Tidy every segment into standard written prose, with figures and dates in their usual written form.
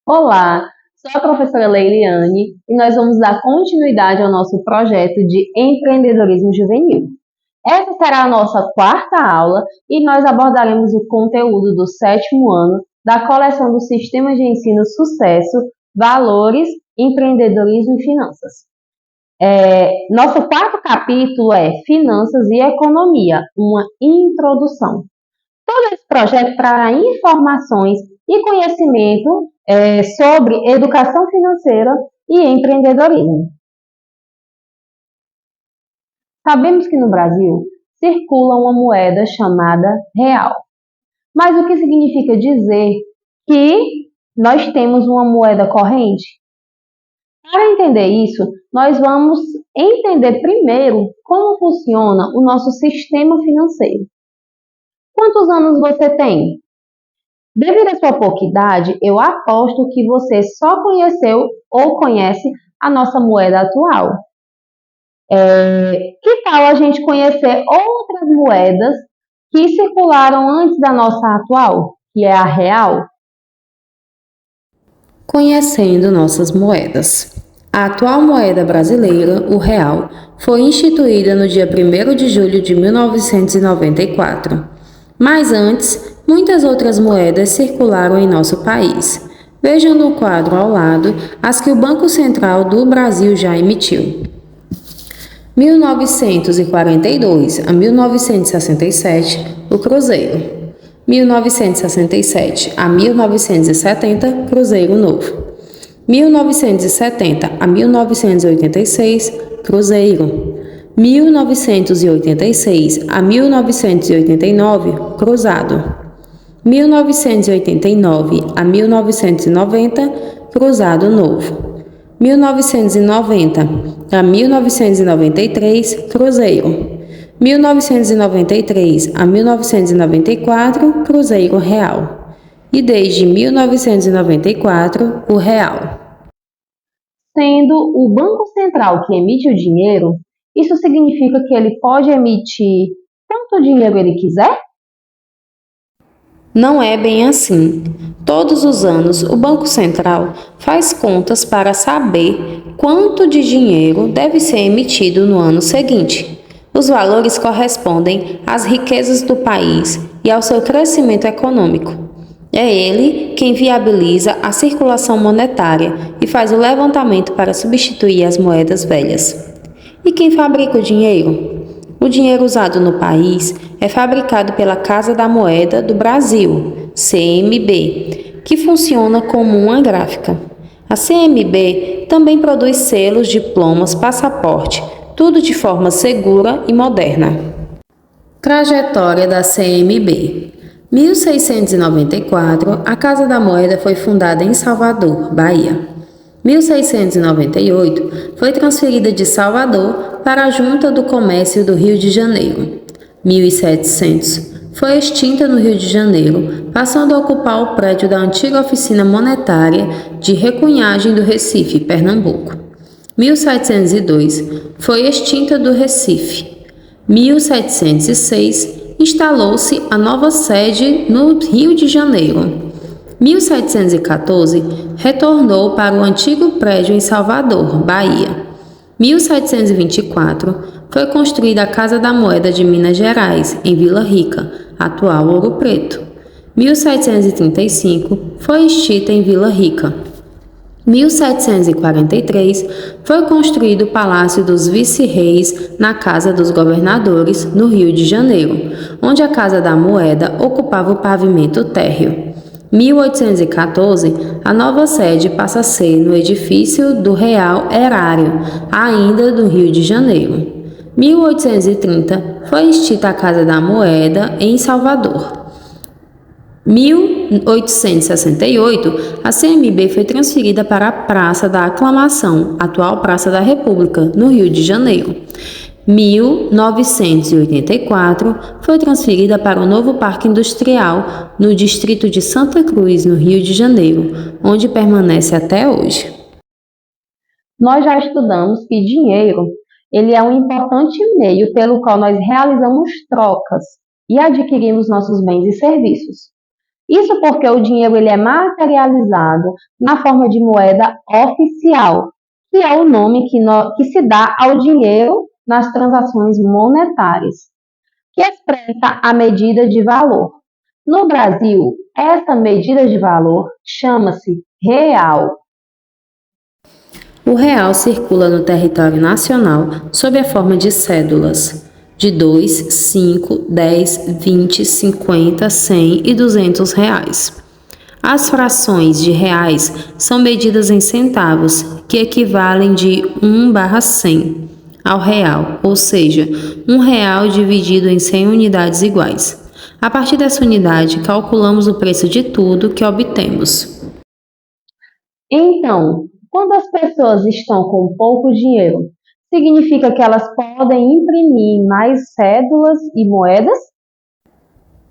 Olá, sou a professora Leiliane e nós vamos dar continuidade ao nosso projeto de empreendedorismo juvenil. Essa será a nossa quarta aula e nós abordaremos o conteúdo do sétimo ano da coleção do Sistema de Ensino Sucesso, Valores, Empreendedorismo e Finanças. Nosso quarto capítulo é Finanças e Economia, uma introdução. Todo esse projeto trará informações e conhecimento sobre educação financeira e empreendedorismo. Sabemos que no Brasil circula uma moeda chamada real. Mas o que significa dizer que nós temos uma moeda corrente? Para entender isso, nós vamos entender primeiro como funciona o nosso sistema financeiro. Quantos anos você tem? Devido à sua pouca idade, eu aposto que você só conheceu ou conhece a nossa moeda atual. Que tal a gente conhecer outras moedas que circularam antes da nossa atual, que é a real? Conhecendo nossas moedas. A atual moeda brasileira, o real, foi instituída no dia 1º de julho de 1994. Mas antes, muitas outras moedas circularam em nosso país. Vejam no quadro ao lado as que o Banco Central do Brasil já emitiu. 1942 a 1967, o Cruzeiro. 1967 a 1970, Cruzeiro Novo. 1970 a 1986, Cruzeiro. 1986 a 1989, Cruzado. 1989 a 1990, Cruzado Novo. 1990 a 1993, Cruzeiro. 1993 a 1994, Cruzeiro Real. E desde 1994, o Real. Sendo o Banco Central que emite o dinheiro, isso significa que ele pode emitir quanto dinheiro ele quiser? Não é bem assim. Todos os anos, o Banco Central faz contas para saber quanto de dinheiro deve ser emitido no ano seguinte. Os valores correspondem às riquezas do país e ao seu crescimento econômico. É ele quem viabiliza a circulação monetária e faz o levantamento para substituir as moedas velhas. E quem fabrica o dinheiro? O dinheiro usado no país é fabricado pela Casa da Moeda do Brasil, CMB, que funciona como uma gráfica. A CMB também produz selos, diplomas, passaporte, tudo de forma segura e moderna. Trajetória da CMB. 1694, a Casa da Moeda foi fundada em Salvador, Bahia. 1698, foi transferida de Salvador para a Junta do Comércio do Rio de Janeiro. 1700, foi extinta no Rio de Janeiro, passando a ocupar o prédio da antiga Oficina Monetária de Recunhagem do Recife, Pernambuco. 1702, foi extinta do Recife. 1706, instalou-se a nova sede no Rio de Janeiro. 1714, retornou para o antigo prédio em Salvador, Bahia. 1724, foi construída a Casa da Moeda de Minas Gerais, em Vila Rica, atual Ouro Preto. 1735, foi extinta em Vila Rica. 1743, foi construído o Palácio dos Vice-Reis na Casa dos Governadores, no Rio de Janeiro, onde a Casa da Moeda ocupava o pavimento térreo. 1814, a nova sede passa a ser no edifício do Real Erário, ainda do Rio de Janeiro. 1830, foi extinta a Casa da Moeda em Salvador. 1868, a CMB foi transferida para a Praça da Aclamação, atual Praça da República, no Rio de Janeiro. 1984, foi transferida para o novo Parque Industrial, no distrito de Santa Cruz, no Rio de Janeiro, onde permanece até hoje. Nós já estudamos que dinheiro ele é um importante meio pelo qual nós realizamos trocas e adquirimos nossos bens e serviços. Isso porque o dinheiro ele é materializado na forma de moeda oficial, que é o nome que se dá ao dinheiro nas transações monetárias, que expressa a medida de valor. No Brasil, essa medida de valor chama-se real. O real circula no território nacional sob a forma de cédulas de 2, 5, 10, 20, 50, 100 e 200 reais. As frações de reais são medidas em centavos, que equivalem de 1/100 ao real, ou seja, R$ 1 dividido em 100 unidades iguais. A partir dessa unidade, calculamos o preço de tudo que obtemos. Então, quando as pessoas estão com pouco dinheiro, significa que elas podem imprimir mais cédulas e moedas?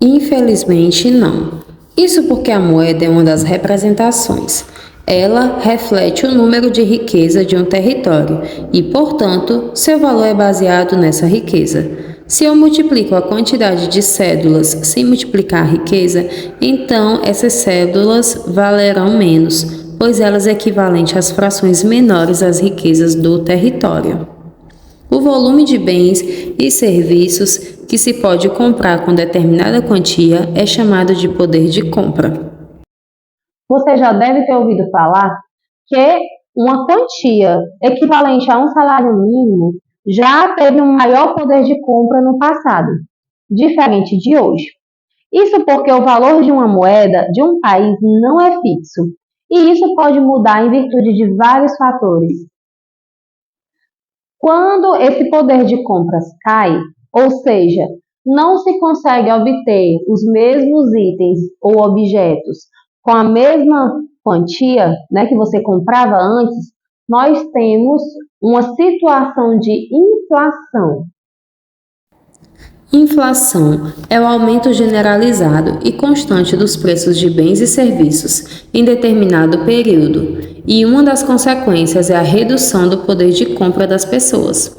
Infelizmente, não. Isso porque a moeda é uma das representações. Ela reflete o número de riqueza de um território e, portanto, seu valor é baseado nessa riqueza. Se eu multiplico a quantidade de cédulas sem multiplicar a riqueza, então essas cédulas valerão menos, pois elas é equivalente às frações menores às riquezas do território. O volume de bens e serviços que se pode comprar com determinada quantia é chamado de poder de compra. Você já deve ter ouvido falar que uma quantia equivalente a um salário mínimo já teve um maior poder de compra no passado, diferente de hoje. Isso porque o valor de uma moeda de um país não é fixo, e isso pode mudar em virtude de vários fatores. Quando esse poder de compras cai, ou seja, não se consegue obter os mesmos itens ou objetos com a mesma quantia, né, que você comprava antes, nós temos uma situação de inflação. Inflação é o aumento generalizado e constante dos preços de bens e serviços em determinado período, e uma das consequências é a redução do poder de compra das pessoas.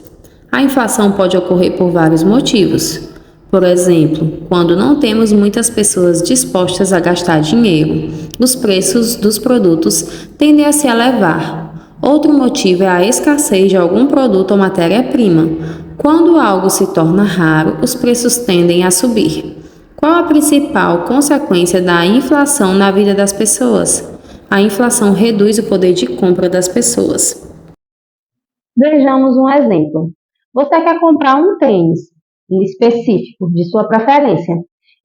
A inflação pode ocorrer por vários motivos. Por exemplo, quando não temos muitas pessoas dispostas a gastar dinheiro, os preços dos produtos tendem a se elevar. Outro motivo é a escassez de algum produto ou matéria-prima. Quando algo se torna raro, os preços tendem a subir. Qual a principal consequência da inflação na vida das pessoas? A inflação reduz o poder de compra das pessoas. Vejamos um exemplo. Você quer comprar um tênis específico de sua preferência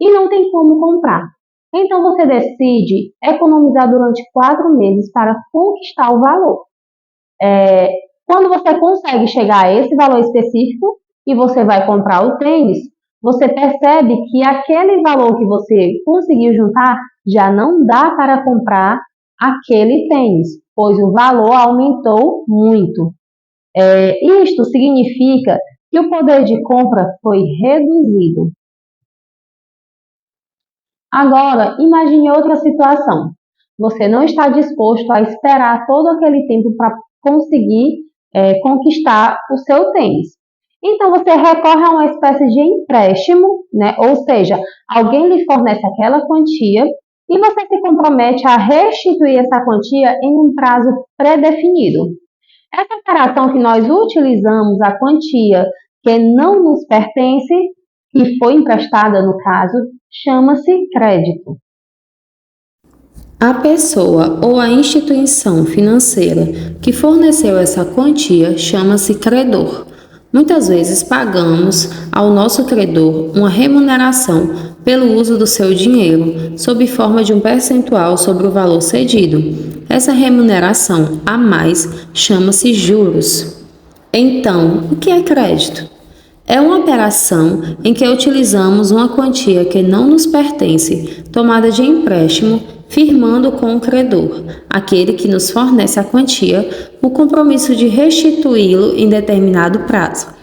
e não tem como comprar. Então você decide economizar durante 4 meses para conquistar o valor. Quando você consegue chegar a esse valor específico e você vai comprar o tênis, você percebe que aquele valor que você conseguiu juntar já não dá para comprar aquele tênis, pois o valor aumentou muito. Isto significa que o poder de compra foi reduzido. Agora, imagine outra situação. Você não está disposto a esperar todo aquele tempo para conseguir conquistar o seu tênis. Então, você recorre a uma espécie de empréstimo, né? Ou seja, alguém lhe fornece aquela quantia e você se compromete a restituir essa quantia em um prazo pré-definido. Essa operação que nós utilizamos a quantia que não nos pertence, que foi emprestada no caso, chama-se crédito. A pessoa ou a instituição financeira que forneceu essa quantia chama-se credor. Muitas vezes pagamos ao nosso credor uma remuneração pelo uso do seu dinheiro, sob forma de um percentual sobre o valor cedido. Essa remuneração a mais chama-se juros. Então, o que é crédito? É uma operação em que utilizamos uma quantia que não nos pertence, tomada de empréstimo, firmando com o credor, aquele que nos fornece a quantia, o compromisso de restituí-lo em determinado prazo.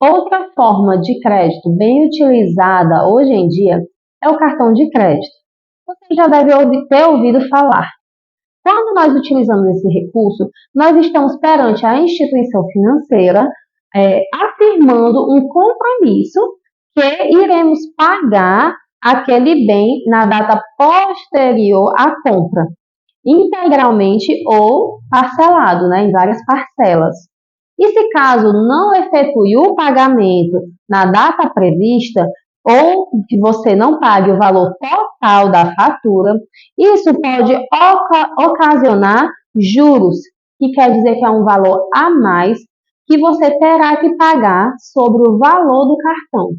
Outra forma de crédito bem utilizada hoje em dia é o cartão de crédito. Você já deve ter ouvido falar. Quando nós utilizamos esse recurso, nós estamos perante a instituição financeira afirmando um compromisso que iremos pagar aquele bem na data posterior à compra, integralmente ou parcelado, né, em várias parcelas. E se caso não efetue o pagamento na data prevista, ou que você não pague o valor total da fatura, isso pode ocasionar juros, que quer dizer que é um valor a mais que você terá que pagar sobre o valor do cartão.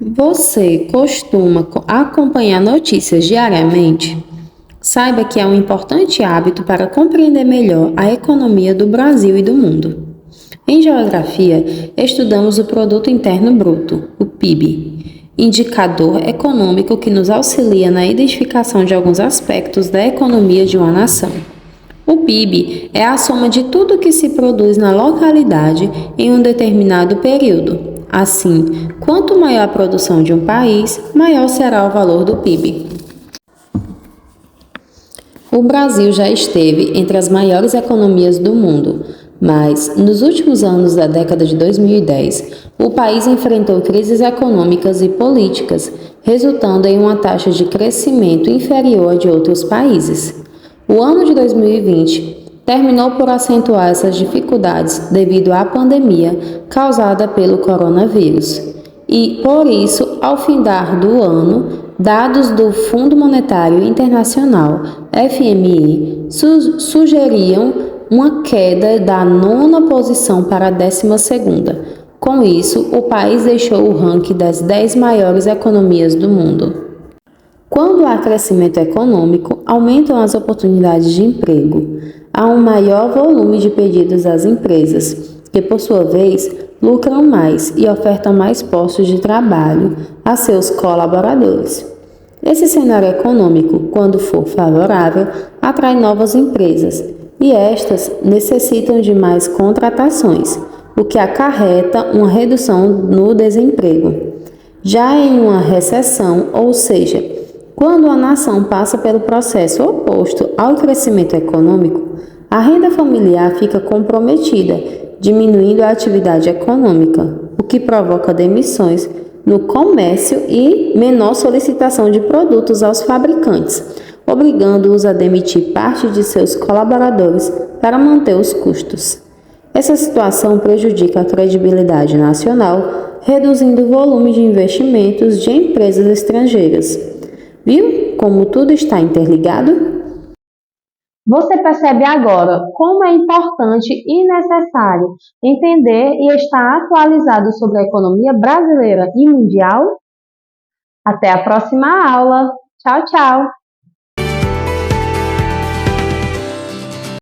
Você costuma acompanhar notícias diariamente? Saiba que é um importante hábito para compreender melhor a economia do Brasil e do mundo. Em geografia, estudamos o Produto Interno Bruto, o PIB, indicador econômico que nos auxilia na identificação de alguns aspectos da economia de uma nação. O PIB é a soma de tudo que se produz na localidade em um determinado período. Assim, quanto maior a produção de um país, maior será o valor do PIB. O Brasil já esteve entre as maiores economias do mundo, mas nos últimos anos da década de 2010, o país enfrentou crises econômicas e políticas, resultando em uma taxa de crescimento inferior à de outros países. O ano de 2020 terminou por acentuar essas dificuldades devido à pandemia causada pelo coronavírus. E, por isso, ao findar do ano, dados do Fundo Monetário Internacional, FMI, sugeriam uma queda da 9ª posição para a 12ª. Com isso, o país deixou o ranking das 10 maiores economias do mundo. Quando há crescimento econômico, aumentam as oportunidades de emprego. Há um maior volume de pedidos às empresas, que por sua vez lucram mais e ofertam mais postos de trabalho a seus colaboradores. Esse cenário econômico, quando for favorável, atrai novas empresas e estas necessitam de mais contratações, o que acarreta uma redução no desemprego. Já em uma recessão, ou seja, quando a nação passa pelo processo oposto ao crescimento econômico, a renda familiar fica comprometida, diminuindo a atividade econômica, o que provoca demissões no comércio e menor solicitação de produtos aos fabricantes, obrigando-os a demitir parte de seus colaboradores para manter os custos. Essa situação prejudica a credibilidade nacional, reduzindo o volume de investimentos de empresas estrangeiras. Viu como tudo está interligado? Você percebe agora como é importante e necessário entender e estar atualizado sobre a economia brasileira e mundial? Até a próxima aula. Tchau, tchau!